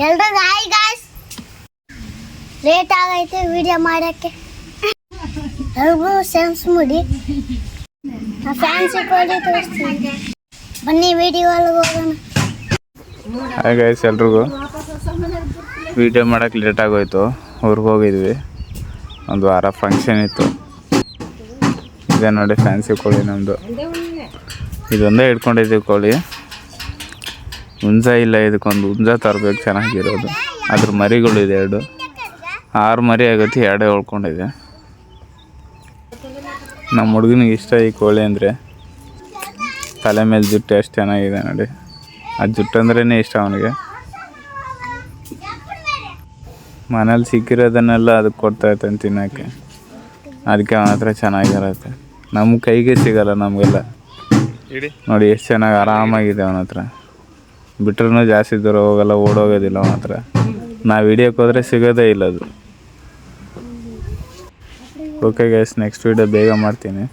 ಎಲ್ರಿಗೂ hi guys. Late ಆಗೈತೆ video ಮಾಡೋಕ್ಕೆ. ಎಲ್ರಿಗೂ ಸೆನ್ಸ್ ಮೂಡಿ ಫ್ಯಾನ್ಸಿ ಕೋಳಿ ತೋರಿಸ್ತೀನಿ ಬನ್ನಿ ವಿಡಿಯೋ ಒಳಗೆ ಹೋಗೋಣ. ಹಾಯ್ ಗಾಯ್ಸ್, ಎಲ್ರಿಗೂ ವಿಡಿಯೋ ಮಾಡೋಕ್ಕೆ ಲೇಟ್ ಆಗೋಯ್ತು. ಊರಿಗೆ ಹೋಗಿದ್ವಿ, ಒಂದು ವಾರ ಫಂಕ್ಷನ್ ಇತ್ತು. ಇದೆ ನೋಡಿ ಫ್ಯಾನ್ಸಿ ಕೋಳಿ ನಮ್ಮದು. ಇದೊಂದೇ ಇಟ್ಕೊಂಡಿದ್ದೀವಿ ಕೋಳಿ. ಹುಂಜ ಇಲ್ಲ, ಇದಕ್ಕೊಂದು ಹುಂಜ ತರಬೇಕು ಚೆನ್ನಾಗಿರೋದು. ಅದ್ರ ಮರಿಗಳಿದೆ 2, 6 ಮರಿ ಆಗುತ್ತೆ, 2 ಉಳ್ಕೊಂಡಿದೆ. ನಮ್ಮ ಹುಡುಗನಿಗೆ ಇಷ್ಟ ಈ ಕೋಳಿ ಅಂದರೆ. ತಲೆ ಮೇಲೆ ಜುಟ್ಟು ಎಷ್ಟು ಚೆನ್ನಾಗಿದೆ ನೋಡಿ. ಆ ಜುಟ್ಟು ಅಂದ್ರೇ ಇಷ್ಟ ಅವನಿಗೆ. ಮನೇಲಿ ಸಿಕ್ಕಿರೋದನ್ನೆಲ್ಲ ಅದಕ್ಕೆ ಕೊಡ್ತಾಯಿರ್ತಾನೆ ತಿನ್ನೋಕ್ಕೆ. ಅದಕ್ಕೆ ಅವನ ಹತ್ರ ಚೆನ್ನಾಗಿರುತ್ತೆ. ನಮ್ಮ ಕೈಗೆ ಸಿಗಲ್ಲ ನಮಗೆಲ್ಲ. ನೋಡಿ ಎಷ್ಟು ಚೆನ್ನಾಗಿ ಆರಾಮಾಗಿದೆ ಅವನ ಹತ್ರ. ಬಿಟ್ರೂ ಜಾಸ್ತಿ ದೂರ ಹೋಗಲ್ಲ, ಓಡೋಗೋದಿಲ್ಲ ಅವನ ಹತ್ರ. ನಾವು ಹಿಡಿಯೋಕ್ಕೆ ಹೋದರೆ ಸಿಗೋದೇ ಇಲ್ಲ ಅದು. ಓಕೆ ಗೈಸ್, ನೆಕ್ಸ್ಟ್ ವೀಡಿಯೋ ಬೇಗ ಮಾಡ್ತೀನಿ.